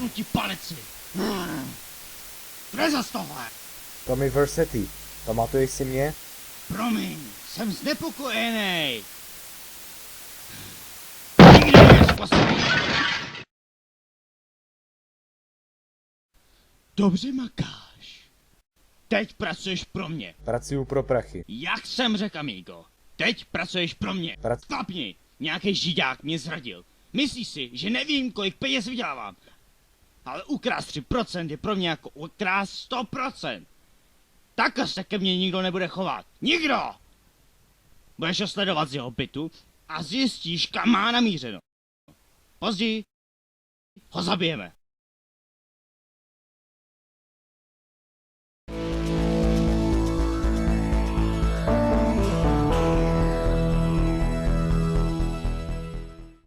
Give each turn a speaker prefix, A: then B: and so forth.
A: Vypnu ti palici. Kde z tohle?
B: Tommy Versetti, pamatuješ si mě?
A: Promiň, jsem znepokojený. Nikdy mě zposlí. Dobře makáš. Teď pracuješ pro mě.
B: Pracuju pro prachy.
A: Jak jsem řekl, amigo. Teď pracuješ pro mě. Stopni. Nějaký židák mě zradil. Myslíš si, že nevím, kolik peněz vydělávám. Ale ukrást 3% je pro mě jako ukrást 100%. Takhle se ke mně nikdo nebude chovat. Nikdo! Budeš ho sledovat z jeho bytu a zjistíš, kam má namířeno. Později ho zabijeme.